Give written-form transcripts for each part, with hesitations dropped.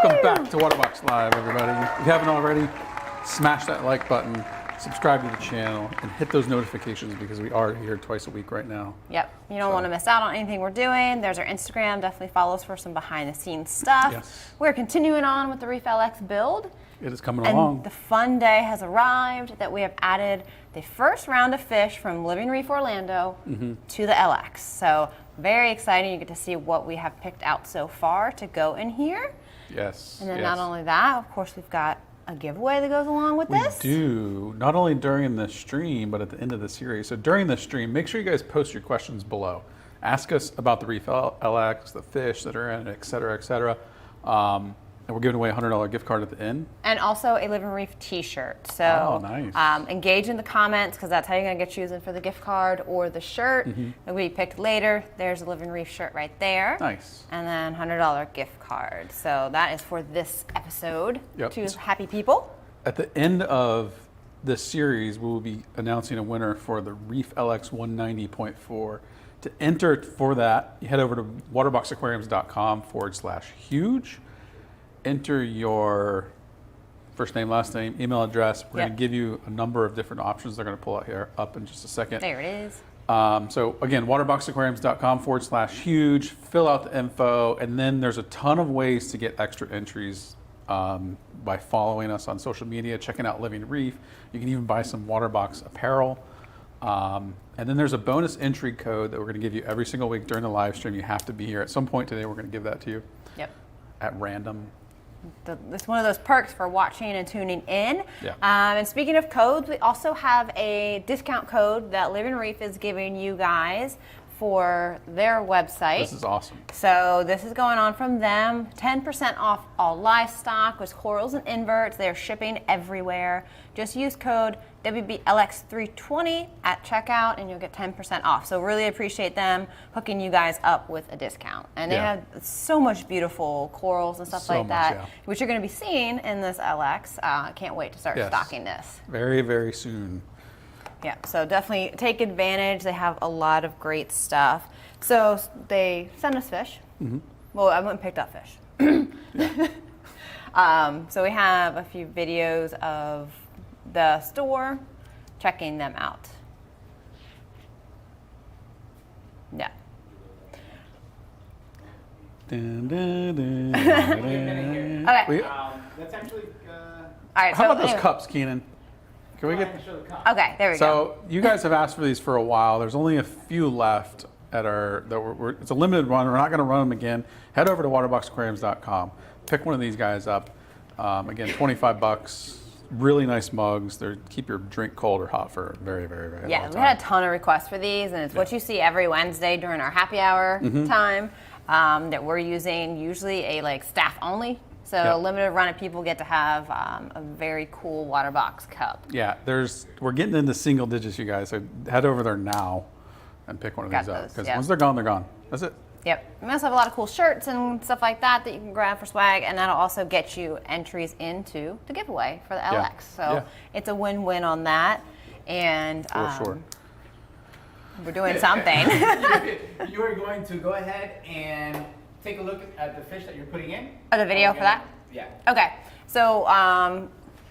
Welcome back to Waterbox Live, everybody. If you haven't already, smash that like button, subscribe to the channel, and hit those notifications because we are here twice a week right now. Yep. You don't want to miss out on anything we're doing. There's our Instagram. Definitely follow us for some behind-the-scenes stuff. Yes. We're continuing on with the Reef LX build. It is coming along. The fun day has arrived that we have added the first round of fish from Living Reef Orlando to the LX. So very exciting. You get to see what we have picked out so far to go in here. Yes. And then not only that, of course, we've got a giveaway that goes along with this. We do, not only during the stream, but at the end of the series. So during the stream, make sure you guys post your questions below. Ask us about the Reef LX, the fish that are in it, et cetera, et cetera. And we're giving away a $100 gift card at the end. And also a Living Reef t-shirt. So nice. Engage in the comments because that's how you're going to get chosen for the gift card or the shirt that we picked later. There's a Living Reef shirt right there. Nice. And then $100 gift card. So that is for this episode to happy people. At the end of this series, we will be announcing a winner for the Reef LX 190.4. To enter for that, you head over to waterboxaquariums.com/huge. Enter your first name, last name, email address. We're going to give you a number of different options. They're going to pull out here up in just a second. There it is. So again, waterboxaquariums.com/huge. Fill out the info, and then there's a ton of ways to get extra entries by following us on social media, checking out Living Reef. You can even buy some Waterbox apparel. And then there's a bonus entry code that we're going to give you every single week during the live stream. You have to be here at some point today. We're going to give that to you. Yep. At random. It's one of those perks for watching and tuning in. Yeah. And speaking of codes, we also have a discount code that Living Reef is giving you guys for their website. This is awesome. So this is going on from them. 10% off all livestock with corals and inverts. They're shipping everywhere. Just use code WBLX320 at checkout and you'll get 10% off. So really appreciate them hooking you guys up with a discount. And they have so much beautiful corals and stuff like that, which you're going to be seeing in this LX. Can't wait to start stocking this. Very, very soon. Yeah, so definitely take advantage. They have a lot of great stuff. So they send us fish. Well, I went and picked up fish. So we have a few videos of the store, checking them out. Yeah. Dun, dun, dun, Okay. That's actually. All right. How about those cups, Keenan? Can we get? Okay, there we go. So you guys have asked for these for a while. There's only a few left at our. It's a limited run. We're not going to run them again. Head over to waterboxaquariums.com. Pick one of these guys up. Again, $25. Really nice mugs. They keep your drink cold or hot for a very, very, very long time. We had a ton of requests for these, and it's what you see every Wednesday during our happy hour time that we're using. Usually a staff only. So a limited run of people get to have a very cool Waterbox cup. Yeah, we're getting into single digits, you guys. So head over there now and pick one of these up because once they're gone, they're gone. That's it. Yep. We also have a lot of cool shirts and stuff like that you can grab for swag, and that'll also get you entries into the giveaway for the LX. So it's a win-win on that. And for sure. We're doing something. You are going to go ahead and take a look at the fish that you're putting in. Oh, the video for that? Yeah. Okay. So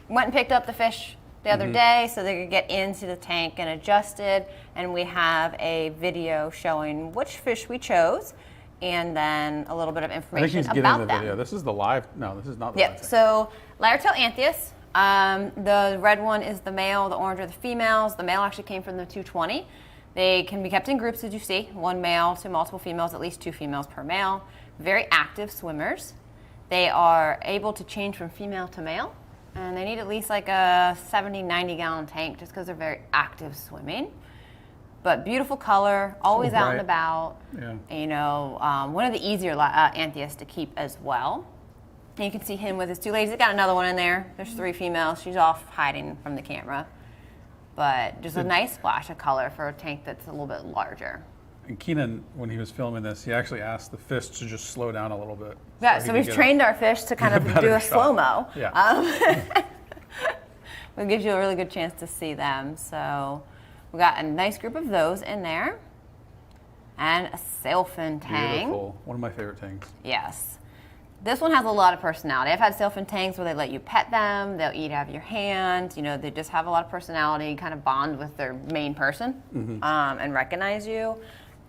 went and picked up the fish the other day so they could get into the tank and adjusted, and we have a video showing which fish we chose and then a little bit of information about them. I think he's getting the video. This is the live. No, this is not the live tank. So Lyretail Anthias. The red one is the male, the orange are the females. The male actually came from the 220. They can be kept in groups, as you see, one male to multiple females, at least 2 females per male. Very active swimmers. They are able to change from female to male, and they need at least like a 70, 90 gallon tank just because they're very active swimming. But beautiful color, always out and about. Yeah. You know, one of the easier Anthias to keep as well. And you can see him with his 2 ladies. He's got another one in there. There's 3 females. She's off hiding from the camera. But just a nice splash of color for a tank that's a little bit larger. And Keenan, when he was filming this, he actually asked the fish to just slow down a little bit. Yeah, so we've trained our fish to kind of do a slow-mo. Yeah. It gives you a really good chance to see them. So we got a nice group of those in there. And a Sailfin Tang. Beautiful. One of my favorite tangs. Yes. This one has a lot of personality. I've had Sailfin Tangs where they let you pet them, they'll eat out of your hand, you know, they just have a lot of personality, kind of bond with their main person and recognize you.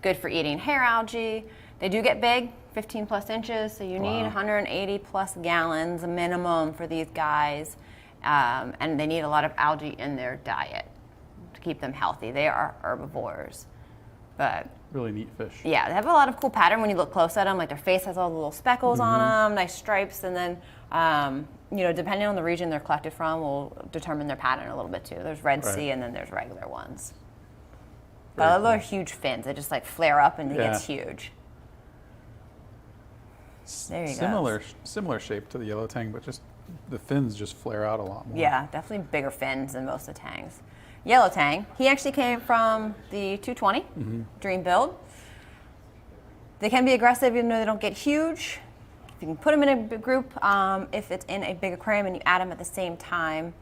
Good for eating hair algae. They do get big, 15 plus inches, so you need 180 plus gallons minimum for these guys. And they need a lot of algae in their diet to keep them healthy. They are herbivores. But really neat fish. yeah, they have a lot of cool pattern when you look close at them. Like their face has all the little speckles on them, nice stripes, and then you know, depending on the region they're collected from, will determine their pattern a little bit too. There's Red Sea, and then there's regular ones. But I love their huge fins. They just like flare up and it gets huge. There you go. Similar shape to the yellow tang, but just the fins just flare out a lot more. Yeah, definitely bigger fins than most of the tangs. Yellow Tang, he actually came from the 220 Dream build. They can be aggressive even though they don't get huge. You can put them in a big group if it's in a big aquarium and you add them at the same time.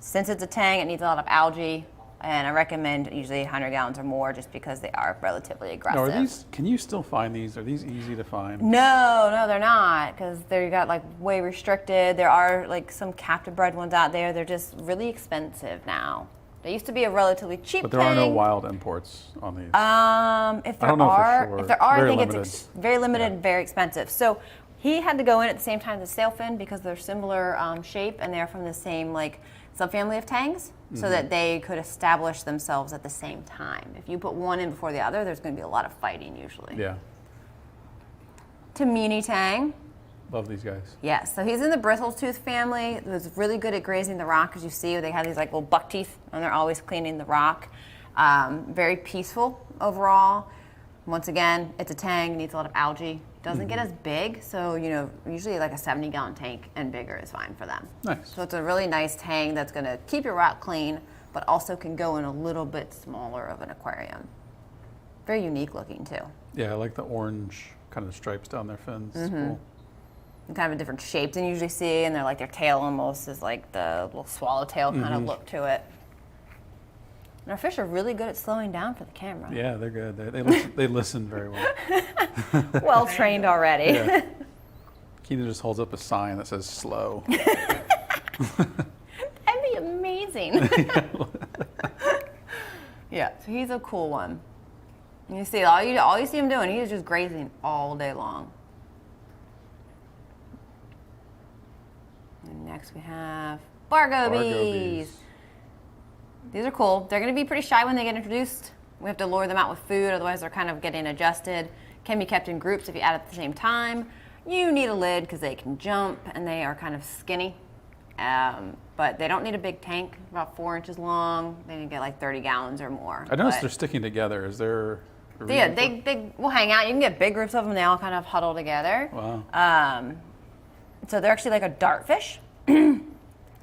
Since it's a tang, it needs a lot of algae, and I recommend usually 100 gallons or more just because they are relatively aggressive. Now, can you still find these? Are these easy to find? No, they're not, because they got like way restricted. There are like some captive bred ones out there. They're just really expensive now. They used to be a relatively cheap But there are no thing. wild imports on these. If there I don't know are, for sure. if there are, I Very think limited. it's very limited and very expensive. So he had to go in at the same time as Sailfin because they're similar shape and they're from the same like subfamily of tangs, so that they could establish themselves at the same time. If you put one in before the other, there's going to be a lot of fighting usually. Yeah, Tomini Tang. love these guys. Yes, so he's in the bristle-tooth family. It was really good at grazing the rock, as you see. They have these like little buck teeth, and they're always cleaning the rock. Very peaceful overall. Once again, it's a tang, needs a lot of algae. Doesn't get as big, so you know, usually like a 70-gallon tank and bigger is fine for them. Nice. So it's a really nice tang that's going to keep your rock clean, but also can go in a little bit smaller of an aquarium. Very unique looking too. Yeah, I like the orange kind of stripes down their fins. It's cool. And kind of a different shape than you usually see, and they're like their tail almost is like the little swallowtail kind of look to it. And our fish are really good at slowing down for the camera. Yeah, they're good. They listen very well. Well trained already. Yeah. Keena just holds up a sign that says slow. That'd be amazing. Yeah, so he's a cool one. And you see, all you see him doing, he's just grazing all day long. And next we have bar gobies. These are cool. They're going to be pretty shy when they get introduced. We have to lure them out with food, otherwise they're kind of getting adjusted. Can be kept in groups if you add at the same time. You need a lid because they can jump and they are kind of skinny. But they don't need a big tank, about 4 inches long. They can get like 30 gallons or more. I noticed they're sticking together. Is there a Yeah, reason they will hang out. You can get big groups of them. They all kind of huddle together. Wow. So they're actually like a dartfish.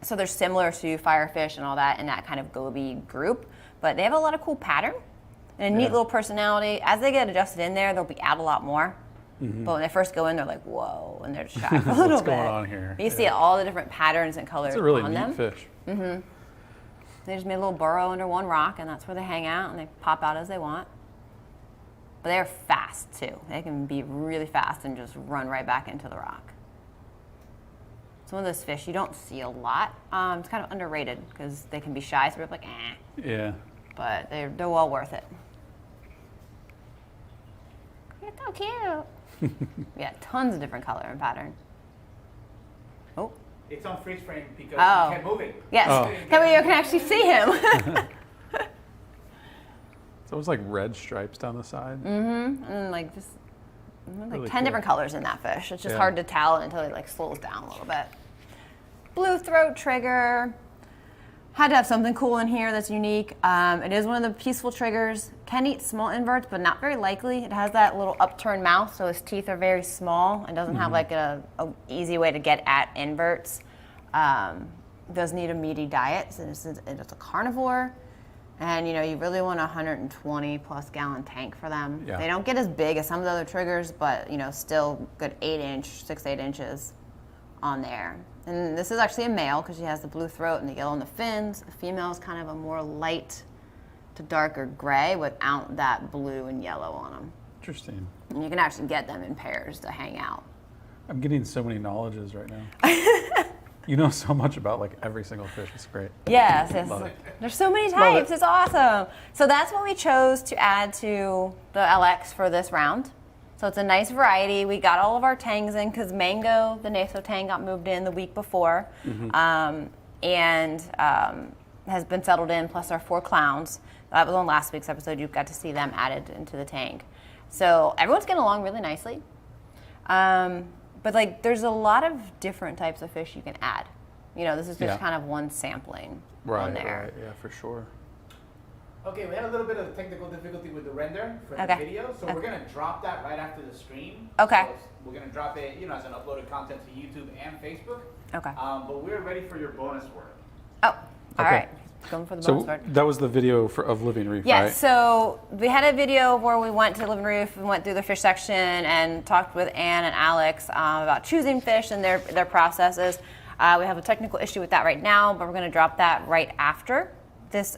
So they're similar to firefish and all that in that kind of goby group. But they have a lot of cool pattern and a neat little personality. As they get adjusted in there, they'll be out a lot more. But when they first go in, they're like, whoa, and they're shy for a little bit. What's going on here? But you see all the different patterns and colors It's a really on neat them. fish. They just made a little burrow under one rock, and that's where they hang out, and they pop out as they want. But they're fast, too. They can be really fast and just run right back into the rock. Some of those fish you don't see a lot. It's kind of underrated because they can be shy, so we're like, eh. Yeah. But they're well worth it. You're so cute. Yeah, tons of different color and pattern. Oh. It's on freeze frame because Oh. you can't move it. Yes, Oh. that way you can actually see him. So it was like red stripes down the side. And like just like Really 10 cool. different colors in that fish. It's just Yeah. hard to tell until it like slows down a little bit. Blue throat trigger. Had to have something cool in here that's unique. It is one of the peaceful triggers. Can eat small inverts, but not very likely. It has that little upturned mouth, so his teeth are very small and doesn't have like a easy way to get at inverts. Does need a meaty diet, so it's a carnivore. And you know, you really want a 120 plus gallon tank for them. Yeah. They don't get as big as some of the other triggers, but you know, still good 6, 8 inches on there. And this is actually a male because she has the blue throat and the yellow on the fins. The female is kind of a more light to darker gray without that blue and yellow on them. Interesting. And you can actually get them in pairs to hang out. I'm getting so many knowledges right now. You know so much about like every single fish. It's great. Yes, yes. Love it. There's so many Love types. it. It's awesome. So that's what we chose to add to the LX for this round. So it's a nice variety. We got all of our tangs in because Mango, the Naso tang, got moved in the week before, and has been settled in. Plus our 4 clowns. That was on last week's episode. You got to see them added into the tank. So everyone's getting along really nicely. But like, there's a lot of different types of fish you can add. You know, this is just kind of one sampling on there. Right, yeah, for sure. Okay, we had a little bit of technical difficulty with the render for the video, so we're gonna drop that right after the stream. Okay. So we're gonna drop it, you know, as an uploaded content to YouTube and Facebook. Okay. But we're ready for your bonus word. Oh, all Okay. right. Going for the bonus So word. that was the video of Living Reef, Yes, right? so we had a video where we went to Living Reef and went through the fish section and talked with Ann and Alex about choosing fish and their processes. We have a technical issue with that right now, but we're going to drop that right after this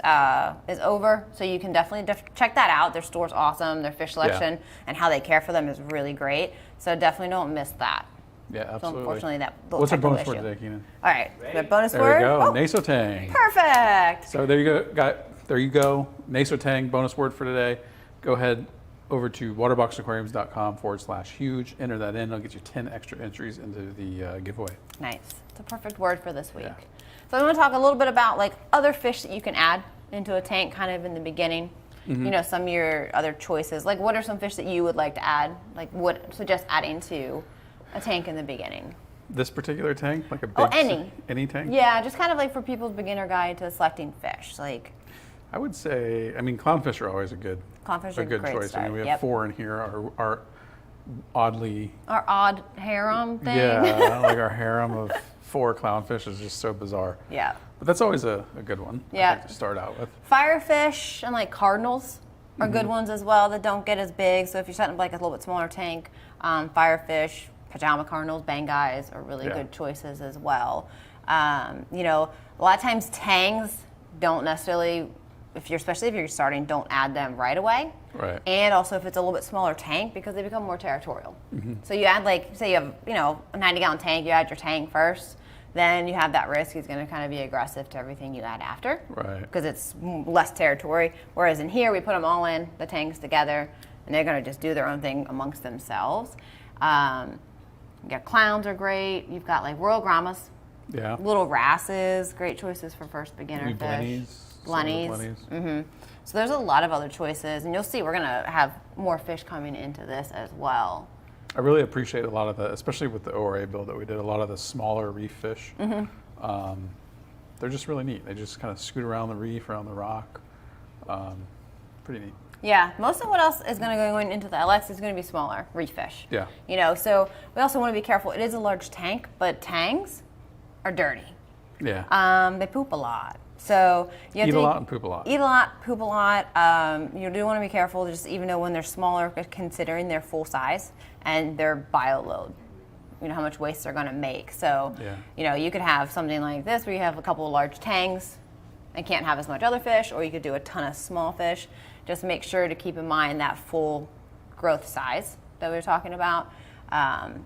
is over. So you can definitely check that out. Their store's awesome. Their fish selection and how they care for them is really great. So definitely don't miss that. Yeah, So absolutely. unfortunately, that little What's our technical bonus word issue. today, Keenan? All right, the bonus There word. we go. Oh, Naso Tang. perfect. So there you go. There you go. Naso Tang bonus word for today. Go ahead over to waterboxaquariums.com/huge. Enter that in. It'll get you 10 extra entries into the giveaway. Nice. It's a perfect word for this week. Yeah. So I want to talk a little bit about like other fish that you can add into a tank kind of in the beginning. You know, some of your other choices. Like what are some fish that you would like to add? Like what suggest adding to a tank in the beginning? This particular tank, like a big any tank? Yeah, just kind of like for people's beginner guide to selecting fish. Like I would say, I mean, clownfish are always a good clownfish are a good great choice. start. I mean, we have 4 in here. Our oddly, Our odd harem thing. yeah, like our harem of 4 clownfish is just so bizarre. Yeah. But that's always a good one. Yeah. I think, to start out with. Firefish and like cardinals are good ones as well that don't get as big. So if you're setting up like a little bit smaller tank, firefish, pajama cardinals, bangais are really good choices as well. You know, a lot of times tangs don't necessarily, especially if you're starting, don't add them right away. Right. And also if it's a little bit smaller tank because they become more territorial. So you add like, say you have, you know, a 90-gallon tank, you add your tank first, then you have that risk he's going to kind of be aggressive to everything you add after. Right. Because it's less territory. Whereas in here, we put them all in, the tanks together, and they're going to just do their own thing amongst themselves. You got clowns are great. You've got like Royal Grammas, Yeah. little wrasses, great choices for first beginner Maybe fish. Blennies. So there's a lot of other choices, and you'll see we're going to have more fish coming into this as well. I really appreciate a lot of the, especially with the ORA build that we did, a lot of the smaller reef fish. They're just really neat. They just kind of scoot around the reef, around the rock. Pretty neat. Yeah, most of what else is going to go into the LX is going to be smaller reef fish. Yeah. You know, so we also want to be careful. It is a large tank, but tangs are dirty. Yeah. They poop a lot. So you have Eat to a lot and poop a lot. Eat a lot, poop a lot. You do want to be careful, just even though when they're smaller, considering their full size and their bio load. You know how much waste they're going to make. So, you know, you could have something like this where you have a couple of large tangs and can't have as much other fish, or you could do a ton of small fish. Just make sure to keep in mind that full growth size that we were talking about.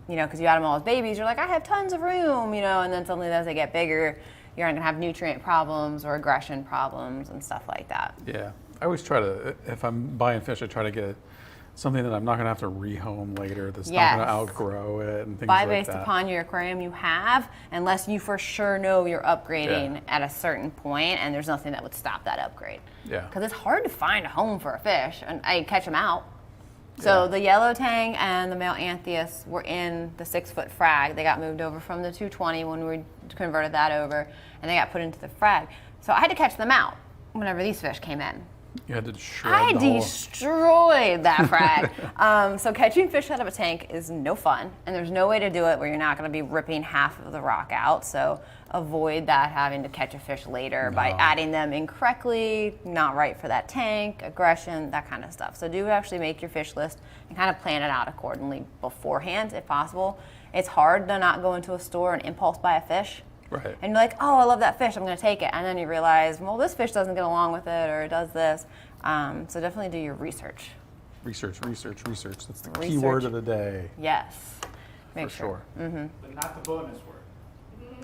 You know, because you add them all as babies, you're like, I have tons of room, you know, and then suddenly as they get bigger, you're going to have nutrient problems or aggression problems and stuff like that. Yeah. I always try to, if I'm buying fish, I try to get something that I'm not going to have to rehome later, that's not going to outgrow it and things Buy like based that. upon your aquarium you have, unless you for sure know you're upgrading at a certain point, and there's nothing that would stop that upgrade. Yeah. Because it's hard to find a home for a fish, and I catch them out. So the yellow tang and the male Anthias were in the 6-foot frag. They got moved over from the 220 when we converted that over, and they got put into the frag. So I had to catch them out whenever these fish came in. You had to shred I the whole... destroyed that frag. So catching fish out of a tank is no fun, and there's no way to do it where you're not going to be ripping half of the rock out. So avoid that, having to catch a fish later by adding them incorrectly, not right for that tank, aggression, that kind of stuff. So do actually make your fish list and kind of plan it out accordingly beforehand if possible. It's hard to not go into a store and impulse buy a fish. Right. And you're like, oh, I love that fish, I'm going to take it. And then you realize, well, this fish doesn't get along with it, or it does this. So definitely do your research. Research. That's the Research. key word of the day. Yes. Make for sure. But not the bonus word.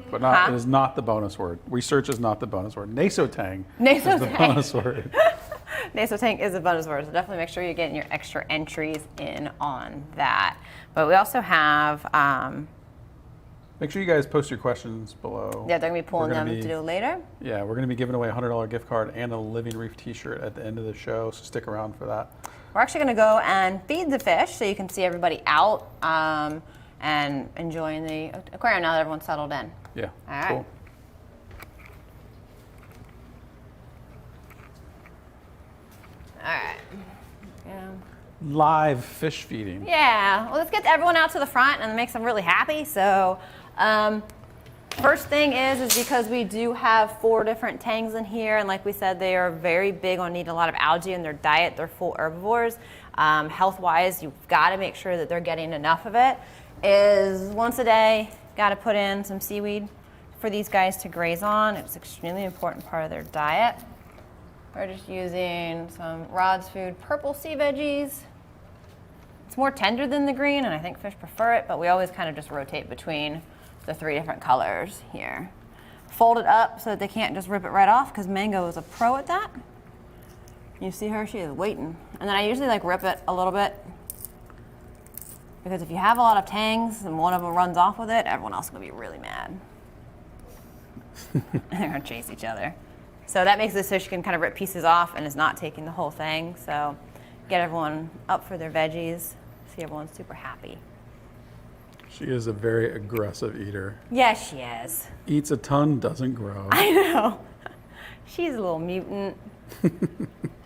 But not, it is not the bonus word. Research is not the bonus word. Nasotang is the bonus word. Nasotang is a bonus word, so definitely make sure you're getting your extra entries in on that. But we also have... make sure you guys post your questions below. yeah, they're going to be pulling them to do later. Yeah, we're going to be giving away a $100 gift card and a Living Reef t-shirt at the end of the show, so stick around for that. We're actually going to go and feed the fish so you can see everybody out and enjoying the aquarium now that everyone's settled in. Yeah, All right. cool. All right. Yeah. Live fish feeding. Yeah. Well, let's get everyone out to the front and make them really happy. So, first thing is because we do have 4 different tangs in here, and like we said, they are very big on needing a lot of algae in their diet. They're full herbivores. Health-wise, you've got to make sure that they're getting enough of it. Is once a day, got to put in some seaweed for these guys to graze on. It's an extremely important part of their diet. We're just using some Rod's Food purple sea veggies. It's more tender than the green, and I think fish prefer it, but we always kind of just rotate between the 3 different colors here. Fold it up so that they can't just rip it right off, because Mango is a pro at that. You see her, she is waiting. And then I usually like rip it a little bit, because if you have a lot of tangs and one of them runs off with it, everyone else is gonna be really mad. They're gonna chase each other. So that makes this fish can kind of rip pieces off and is not taking the whole thing. So get everyone up for their veggies. See everyone's super happy. She is a very aggressive eater. Yes, she is. Eats a ton, doesn't grow. I know. She's a little mutant.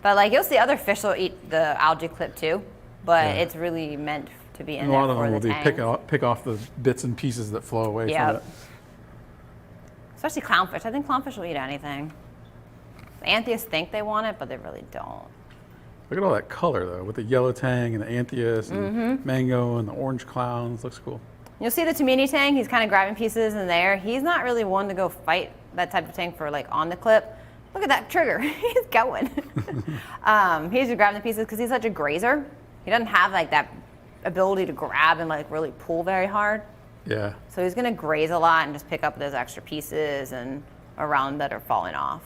But like you'll see other fish will eat the algae clip too, but it's really meant to be in And there a lot of for them the will tangs. pick off the bits and pieces that flow away from it. Especially clownfish. I think clownfish will eat anything. The Anthias think they want it, but they really don't. Look at all that color though, with the yellow tang and the Anthias and mango and the orange clowns. Looks cool. You'll see the Tomini Tang. He's kind of grabbing pieces in there. He's not really one to go fight that type of tank for like on the clip. Look at that trigger. He's going. He's just grabbing the pieces because he's such a grazer. He doesn't have like that ability to grab and like really pull very hard. Yeah. So he's gonna graze a lot and just pick up those extra pieces and around that are falling off.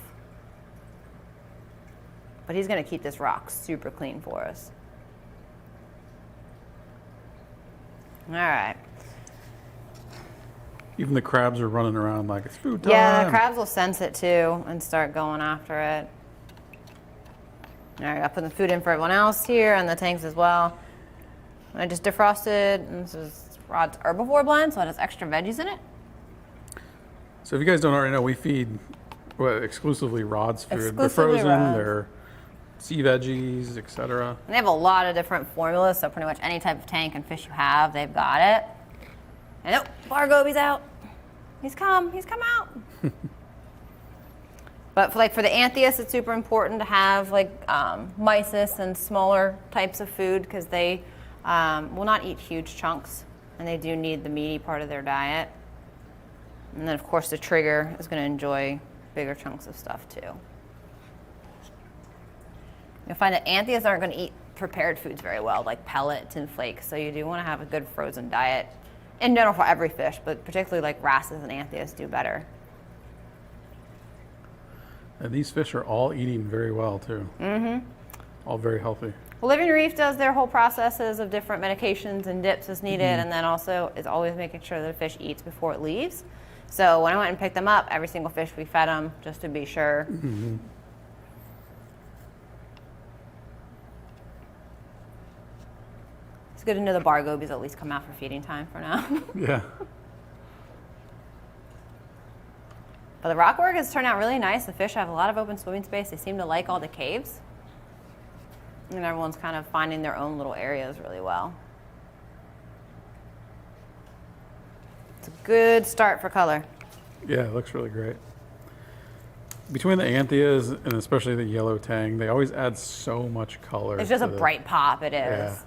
But he's gonna keep this rock super clean for us. All right. Even the crabs are running around like it's food time. Yeah, the crabs will sense it too and start going after it. All right, I put the food in for everyone else here and the tanks as well. I just defrosted, and this is Rod's herbivore blend, so it has extra veggies in it. So if you guys don't already know, we feed exclusively Rod's food. They're Exclusively frozen, Rod's. they're sea veggies, etc. And they have a lot of different formulas, so pretty much any type of tank and fish you have, they've got it. And oh, bar Goby's out. He's come out. But for the Anthias, it's super important to have like mysis and smaller types of food because they will not eat huge chunks, and they do need the meaty part of their diet. And then of course the trigger is going to enjoy bigger chunks of stuff too. You'll find that Anthias aren't going to eat prepared foods very well, like pellets and flakes, so you do want to have a good frozen diet in general for every fish, but particularly like wrasses and Anthias do better. And these fish are all eating very well too. Mm-hmm. All very healthy. Well, Living Reef does their whole processes of different medications and dips as needed, and then also is always making sure that the fish eats before it leaves. So when I went and picked them up, every single fish we fed them just to be sure. Mm-hmm. It's good to know the bar gobies at least come out for feeding time for now. Yeah. But the rock work has turned out really nice. The fish have a lot of open swimming space. They seem to like all the caves. And everyone's kind of finding their own little areas really well. It's a good start for color. Yeah, it looks really great. Between the Anthias and especially the yellow tang, they always add so much color. It's just a to bright pop, it is. Yeah.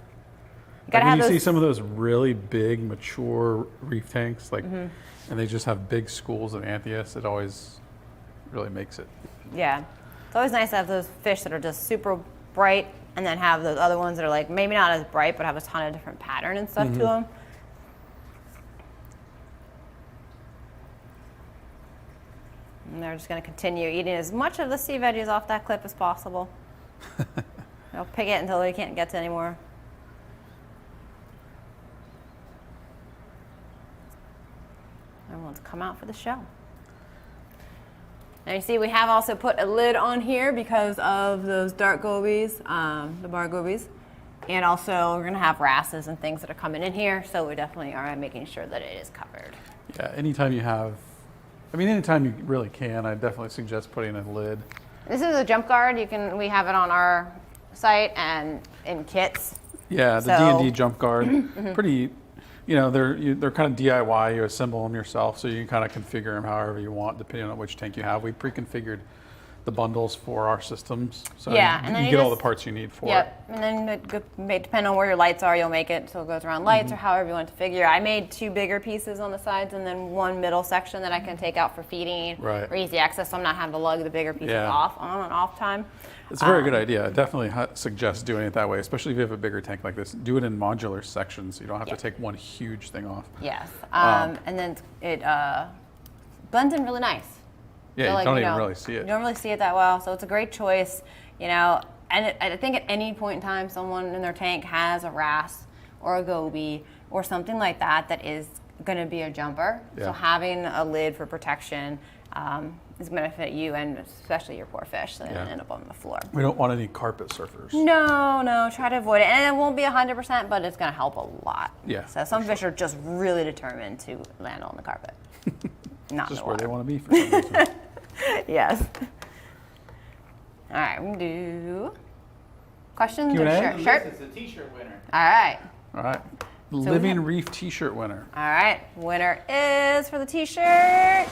You gotta have you those... see some of those really big, mature reef tanks, like, and they just have big schools of Anthias. It always really makes it. Yeah. It's always nice to have those fish that are just super bright and then have those other ones that are like maybe not as bright but have a ton of different pattern and stuff to them. And they're just going to continue eating as much of the sea veggies off that clip as possible. They'll pick it until they can't get to anymore. Everyone's come out for the show. Now you see we have also put a lid on here because of those dark gobies, the bar gobies. And also we're going to have wrasses and things that are coming in here, so we definitely are making sure that it is covered. Yeah, anytime you have, anytime you really can, I definitely suggest putting a lid. This is a jump guard. We have it on our site and in kits. Yeah, the D&D jump guard, pretty, they're kind of DIY. You assemble them yourself, so you can kind of configure them however you want, depending on which tank you have. We pre-configured the bundles for our systems, so you get all the parts you need for it. Yep, and then depending on where your lights are, you'll make it so it goes around lights or however you want to figure. I made 2 bigger pieces on the sides and then 1 middle section that I can take out for feeding or easy access, so I'm not having to lug the bigger pieces off on and off time. It's a very good idea. I definitely suggest doing it that way, especially if you have a bigger tank like this. Do it in modular sections so you don't have to take one huge thing off. Yes, and then it blends in really nice. Yeah, you don't even really see it. You don't really see it that well, so it's a great choice, And I think at any point in time, someone in their tank has a wrasse or a goby or something like that that is going to be a jumper. Yeah. So having a lid for protection is going to benefit you and especially your poor fish, so they don't end up on the floor. We don't want any carpet surfers. No, try to avoid it. And it won't be 100%, but it's going to help a lot. Yeah. So some fish are just really determined to land on the carpet. Not just the where water. they want to be for some reason. Yes. All right, we can do questions Q&A? or shirt? It's a t-shirt winner. All right. All right. Living Reef t-shirt winner. All right. Winner is for the t-shirt.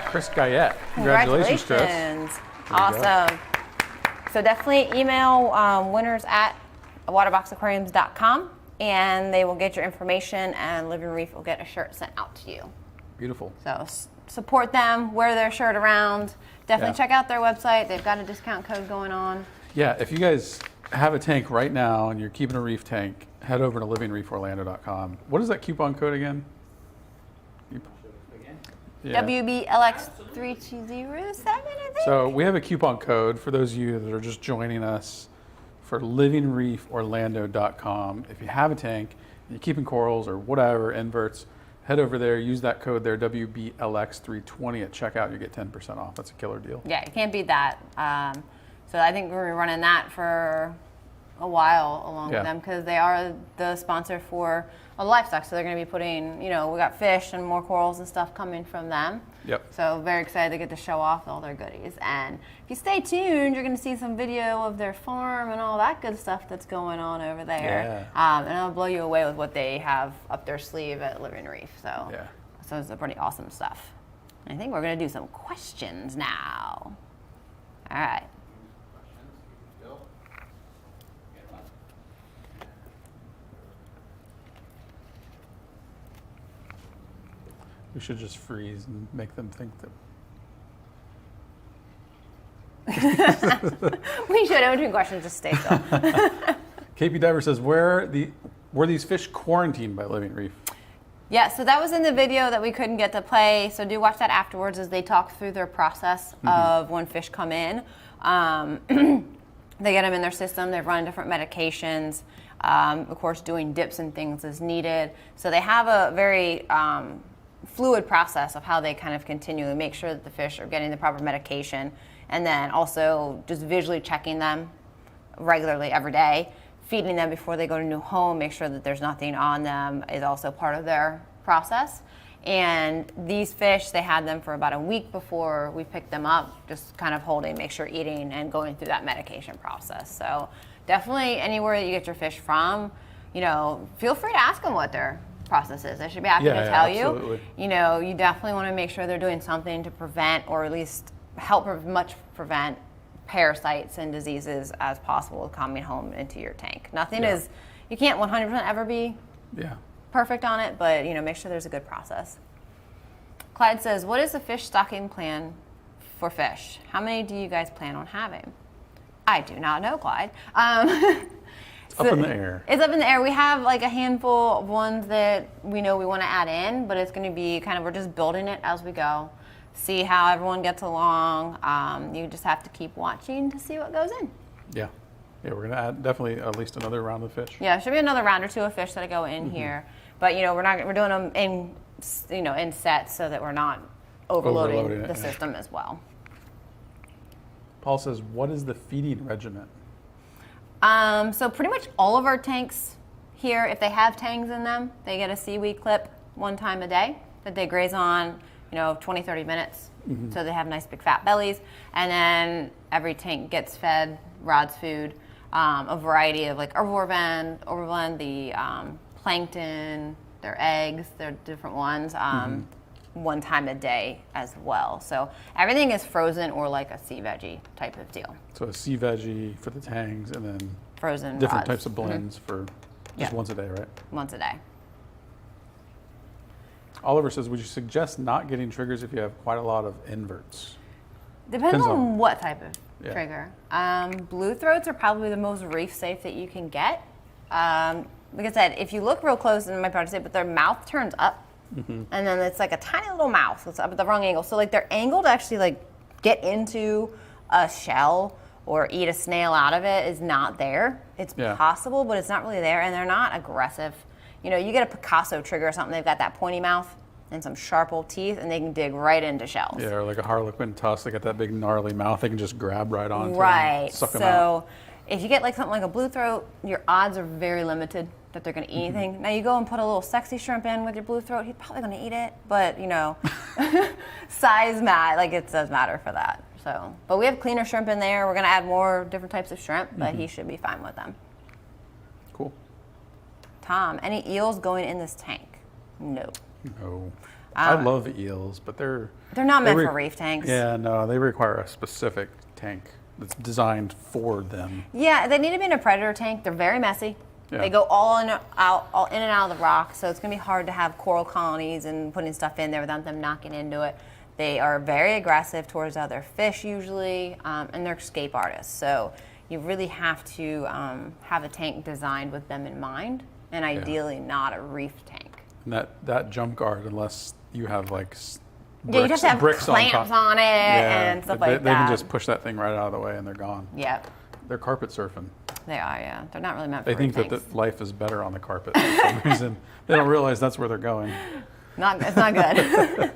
Chris Guyette. Congratulations, Chris. Awesome. So definitely email winners at waterboxaquariums.com and they will get your information and Living Reef will get a shirt sent out to you. Beautiful. So support them, wear their shirt around. Definitely check out their website. They've got a discount code going on. Yeah, if you guys have a tank right now and you're keeping a reef tank, head over to livingreeforlando.com. What is that coupon code again? Yeah. WBLX 3207, I think. So we have a coupon code for those of you that are just joining us for livingreeforlando.com. If you have a tank, you're keeping corals or whatever, inverts, head over there, use that code there, WBLX320 at checkout, you get 10% off. That's a killer deal. Yeah, you can't beat that. So I think we're running that for a while along with them because they are the sponsor for livestock. So they're going to be putting, we got fish and more corals and stuff coming from them. Yep. So very excited to get to show off all their goodies. And if you stay tuned, you're going to see some video of their farm and all that good stuff that's going on over there. Yeah. And it'll blow you away with what they have up their sleeve at Living Reef. So it's pretty awesome stuff. I think we're going to do some questions now. All right. We should just freeze and make them think that. We should. In between questions, just stay still. KP Diver says, were these fish quarantined by Living Reef? Yeah, so that was in the video that we couldn't get to play. So do watch that afterwards as they talk through their process of when fish come in. They get them in their system. They run different medications. Of course, doing dips and things as needed. So they have a very fluid process of how they kind of continually make sure that the fish are getting the proper medication, and then also just visually checking them regularly every day, feeding them before they go to a new home, make sure that there's nothing on them is also part of their process. And these fish, they had them for about a week before we picked them up, just kind of holding, make sure eating and going through that medication process. So definitely anywhere that you get your fish from, feel free to ask them what their process is. They should be happy to tell you. You definitely want to make sure they're doing something to prevent or at least help prevent parasites and diseases as possible coming home into your tank. Nothing is, you can't 100% ever be perfect on it, but make sure there's a good process. Clyde says, what is the fish stocking plan for fish? How many do you guys plan on having? I do not know, Clyde. It's up in the air. It's up in the air. We have like a handful of ones that we know we want to add in, but it's going to be kind of, we're just building it as we go. See how everyone gets along. You just have to keep watching to see what goes in. Yeah. Yeah, we're going to add definitely at least another round of fish. Yeah, should be another round or two of fish that go in here. But, you know, we're doing them in, you know, in sets so that we're not overloading the system as well. Paul says, what is the feeding regimen? So pretty much all of our tanks here, if they have tangs in them, they get a seaweed clip one time a day that they graze on, you know, 20, 30 minutes. So they have nice big fat bellies. And then every tank gets fed rods food, a variety of like overblend, the plankton, their eggs, their different ones, one time a day as well. So everything is frozen or like a sea veggie type of deal. So a sea veggie for the tangs and then Frozen different rods. types of blends for just once a day, right? Once a day. Oliver says, would you suggest not getting triggers if you have quite a lot of inverts? Depends on what type of Yeah. trigger. Blue throats are probably the most reef safe that you can get. Like I said, if you look real close, and my partner said, but their mouth turns up, and then it's like a tiny little mouth. It's up at the wrong angle. So like their angle to actually like get into a shell or eat a snail out of it is not there. It's possible, but it's not really there, and they're not aggressive. You know, you get a Picasso trigger or something, they've got that pointy mouth and some sharp old teeth, and they can dig right into shells. Yeah, or like a harlequin tusk, they got that big gnarly mouth, they can just grab right onto Right. and suck them out. So if you get like something like a blue throat, your odds are very limited that they're going to eat anything. Now you go and put a little sexy shrimp in with your blue throat, he's probably going to eat it, but you know, size like it does matter for that. So, but we have cleaner shrimp in there. We're going to add more different types of shrimp, but he should be fine with them. Cool. Tom, any eels going in this tank? No. No. I love eels, but they're not meant for reef tanks. Yeah, no, they require a specific tank that's designed for them. Yeah, they need to be in a predator tank. They're very messy. Yeah. They go all in and out of the rock, so it's going to be hard to have coral colonies and putting stuff in there without them knocking into it. They are very aggressive towards other fish usually, and they're escape artists. So you really have to have a tank designed with them in mind, and ideally not a reef tank. And that jump guard, unless you have like Yeah, you'd have to have clamps on it and stuff like that. They can just push that thing right out of the way and they're gone. Yep. They're carpet surfing. They are, yeah. They're not really meant for They think reef that tanks. life is better on the carpet for some reason. They don't realize that's where they're going. It's not good.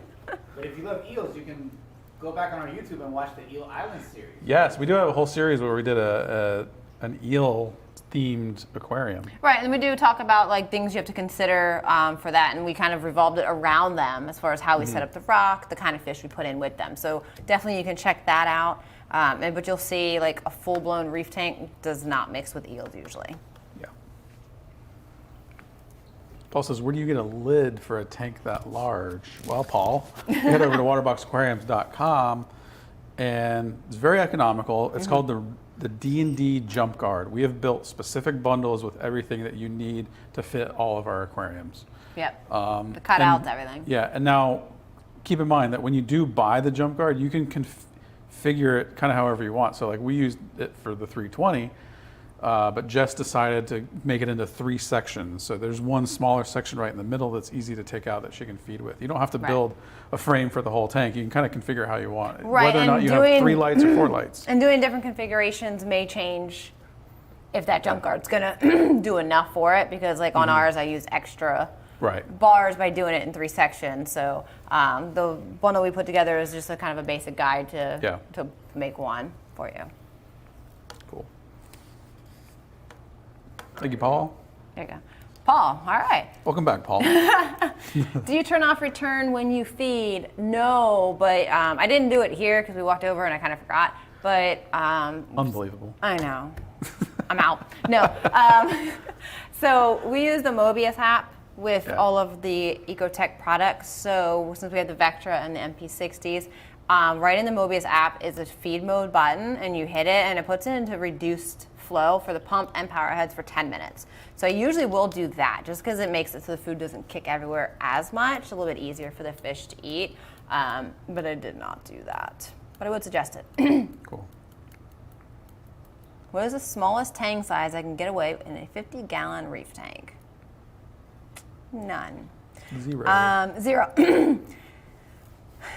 But if you love eels, you can go back on our YouTube and watch the Eel Island series. Yes, we do have a whole series where we did an eel themed aquarium. Right, and we do talk about like things you have to consider for that, and we kind of revolved it around them as far as how we set up the rock, the kind of fish we put in with them. So definitely you can check that out. But you'll see like a full-blown reef tank does not mix with eels usually. Yeah. Paul says, where do you get a lid for a tank that large? Well, Paul, head over to waterboxaquariums.com, and it's very economical. It's called the D&D Jump Guard. We have built specific bundles with everything that you need to fit all of our aquariums. Yep. The cutouts, everything. Yeah, and now keep in mind that when you do buy the jump guard, you can configure it kind of however you want. So like we used it for the 320, but Jess decided to make it into 3 sections. So there's one smaller section right in the middle that's easy to take out that she can feed with. You don't have to build a frame for the whole tank. You can kind of configure how you want it. Right, Whether or not you have 3 lights or 4 lights. And doing different configurations may change if that jump guard's gonna do enough for it, because like on ours I use extra bars by doing it in 3 sections. So the bundle we put together is just a kind of a basic guide to make one for you. Cool. Thank you, Paul. There you go. Paul, all right. Welcome back, Paul. Do you turn off return when you feed? No, but I didn't do it here because we walked over and I kind of forgot. But Unbelievable. I know. I'm out. No. So we use the Mobius app with all of the EcoTech products. So since we have the Vectra and the MP60s, right in the Mobius app is a feed mode button, and you hit it and it puts it into reduced flow for the pump and Powerheads for 10 minutes. So I usually will do that just because it makes it so the food doesn't kick everywhere as much, a little bit easier for the fish to eat. But I did not do that. But I would suggest it. Cool. What is the smallest tang size I can get away in a 50-gallon reef tank? None. Zero. Zero.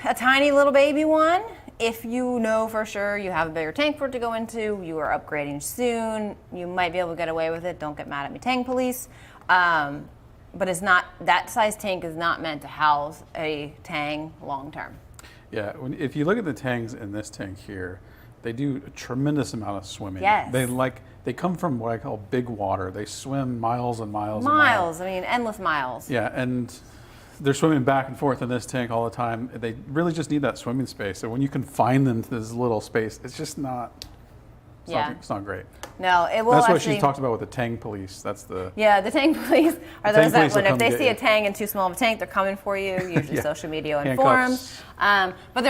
A tiny little baby one. If you know for sure you have a bigger tank for it to go into, you are upgrading soon, you might be able to get away with it. Don't get mad at me, Tang Police. But it's not, that size tank is not meant to house a tang long term. Yeah, if you look at the tangs in this tank here, they do a tremendous amount of swimming. Yes. They come from what I call big water. They swim miles and miles and Miles, I mean, endless miles. Yeah, and they're swimming back and forth in this tank all the time. They really just need that swimming space. So when you confine them to this little space, it's just not, it's not great. No, it will That's actually, what she talks about with the Tang Police. That's the... Yeah, the Tang Police are those that when if they see you. a tang in too small of a tank, they're coming for you, usually Yeah. social media and Handcuffs. forums. But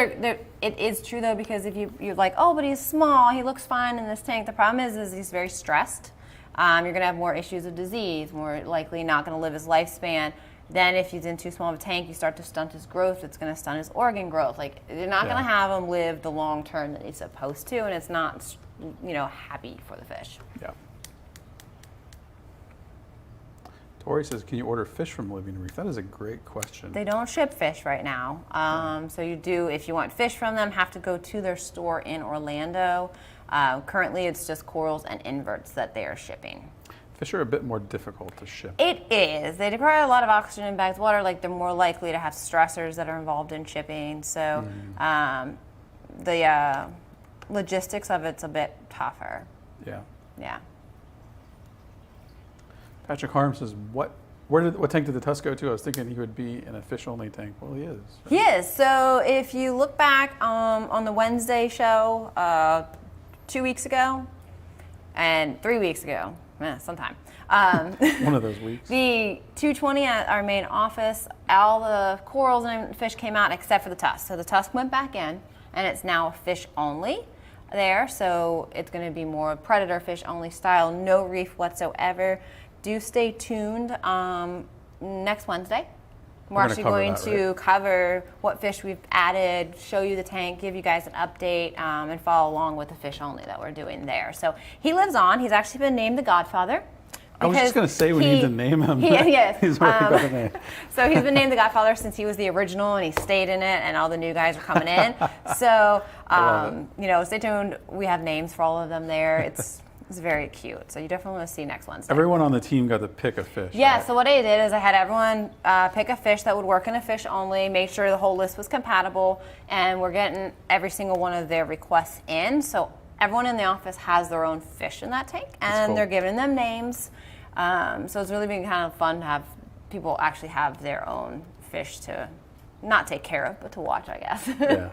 it is true though, because if you're like, oh, but he's small, he looks fine in this tank. The problem is he's very stressed. You're going to have more issues of disease, more likely not going to live his lifespan. Then if he's in too small of a tank, you start to stunt his growth. It's going to stunt his organ growth. Like, you're not going to have him live the long term that he's supposed to, and it's not, happy for the fish. Yeah. Tori says, can you order fish from Living Reef? That is a great question. They don't ship fish right now. So you do, if you want fish from them, have to go to their store in Orlando. Currently, it's just corals and inverts that they are shipping. Fish are a bit more difficult to ship. It is. They require a lot of oxygen in bagged water. Like, they're more likely to have stressors that are involved in shipping. So the logistics of it's a bit tougher. Yeah. Yeah. Patrick Harm says, what tank did the tusk go to? I was thinking he would be in a fish-only tank. Well, he is. Right? He is. So if you look back on the Wednesday show 2 weeks ago and 3 weeks ago, sometime. One of those weeks. The 220 at our main office, all the corals and fish came out except for the tusk. So the tusk went back in, and it's now fish only there. So it's going to be more predator fish only style, no reef whatsoever. Do stay tuned next Wednesday. We're actually going to cover what fish we've added, show you the tank, give you guys an update, and follow along with the fish only that we're doing there. So he lives on. He's actually been named the Godfather. I was just going to say we need to name him. Yes. He's already got a name. So he's been named the Godfather since he was the original, and he stayed in it, and all the new guys are coming in. So, stay tuned. We have names for all of them there. It's very cute. So you definitely want to see next Wednesday. Everyone on the team got to pick a fish. Yeah, right? so what I did is I had everyone pick a fish that would work in a fish only, make sure the whole list was compatible, and we're getting every single one of their requests in. So everyone in the office has their own fish in that tank, and cool. They're giving them names. So it's really been kind of fun to have people actually have their own fish to not take care of, but to watch, I guess. Yeah.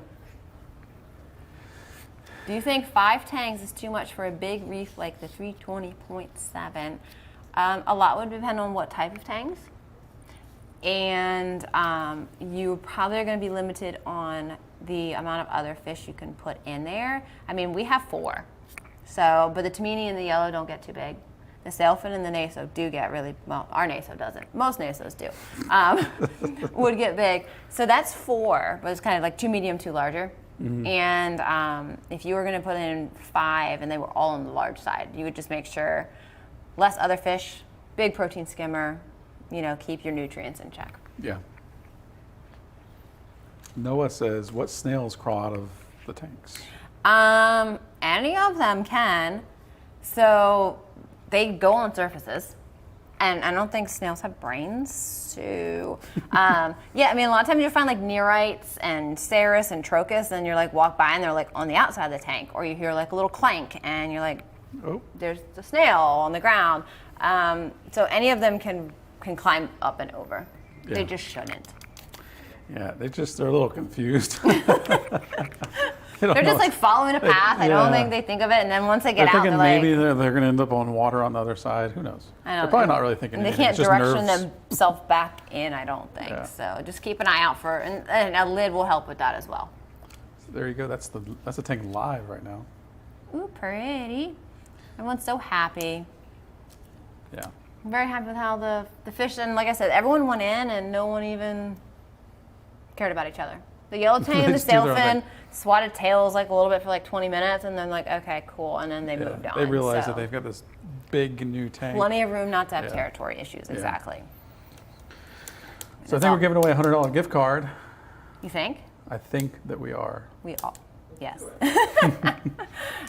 Do you think 5 tangs is too much for a big reef like the 320.7? A lot would depend on what type of tangs. And you probably are going to be limited on the amount of other fish you can put in there. I mean, we have 4. So, but the Tomini and the yellow don't get too big. The Sailfin and the NYOS do get really, well, our NYOS doesn't. Most NYOS do. Would get big. So that's 4, but it's kind of like 2 medium, 2 larger. Mm-hmm. And if you were going to put in 5 and they were all on the large side, you would just make sure less other fish, big protein skimmer, keep your nutrients in check. Yeah. Noah says, what snails crawl out of the tanks? Any of them can. So they go on surfaces. And I don't think snails have brains, so a lot of times you'll find like neorites and ceres and trochus, and you're like walk by and they're like on the outside of the tank, or you hear like a little clank and you're like, oh, there's the snail on the ground. So any of them can climb up and over. Yeah. They just shouldn't. Yeah, they're a little confused. They're just like following a path. I don't think they think of it, and then once they get out, they're like, maybe they're going to end up on water on the other side. Who knows? They're probably not really thinking. And they can't direction themselves back in. I don't think so. Just keep an eye out for, and a lid will help with that as well. So there you go. That's the tank live right now. Ooh, pretty. Everyone's so happy. Yeah. I'm very happy with how the fish, and like I said, everyone went in and no one even cared about each other. The yellow tang and the Just do their own sailfin thing. swatted tails like a little bit for like 20 minutes, and then like, okay, cool, and then they Yeah, moved on. they realize So that they've got this big new tank. plenty of room not to have Yeah. territory issues. Exactly. So I think we're giving away a $100 gift card. You think? I think that we are. We all. Yes. All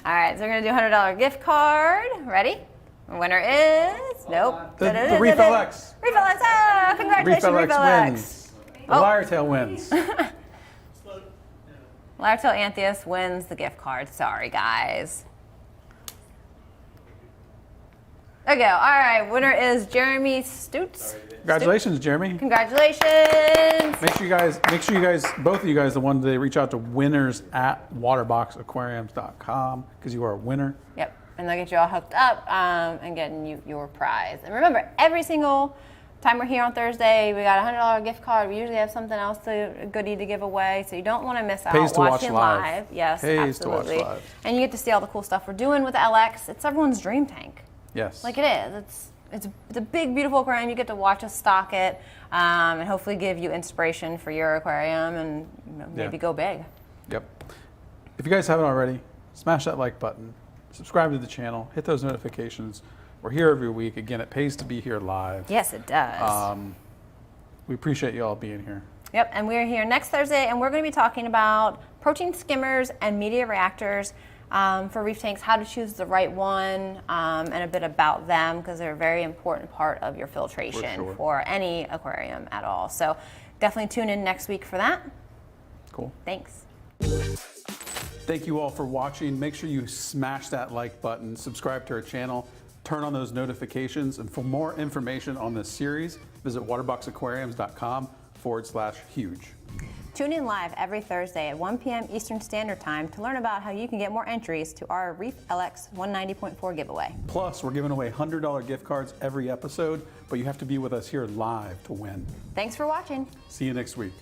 right, so we're gonna do a $100 gift card. Ready? The winner is nope. The Reef LX. Reef LX. Ah, congratulations, Reef LX. wins. The Oh. Lyretail wins. Lyretail Anthias wins the gift card. Sorry, guys. There you go. All right, winner is Jeremy Stutz. Congratulations, Jeremy. Congratulations. Make sure you guys, both of you guys, the ones that reach out to winners at waterboxaquariums.com because you are a winner. Yep, and they'll get you all hooked up and getting you your prize. And remember, every single time we're here on Thursday, we got a $100 gift card. We usually have something else goodie to give away, so you don't want to miss out. Pays to watch watching live. Yes, Pays to watch absolutely. live. And you get to see all the cool stuff we're doing with the LX. It's everyone's dream tank. Yes. Like it is. It's a big, beautiful aquarium. You get to watch us stock it, and hopefully give you inspiration for your aquarium, and maybe go big. Yep. If you guys haven't already, smash that like button, subscribe to the channel, hit those notifications. We're here every week. Again, it pays to be here live. Yes, it does. We appreciate you all being here. Yep, and we're here next Thursday, and we're going to be talking about protein skimmers and media reactors for reef tanks, how to choose the right one, and a bit about them because they're a very important part of your filtration for any aquarium at all. So definitely tune in next week for that. Cool. Thanks. Thank you all for watching. Make sure you smash that like button, subscribe to our channel, turn on those notifications, and for more information on this series, visit waterboxaquariums.com/huge. Tune in live every Thursday at 1 p.m. Eastern Standard Time to learn about how you can get more entries to our Reef LX 190.4 giveaway. Plus, we're giving away $100 gift cards every episode, but you have to be with us here live to win. Thanks for watching. See you next week.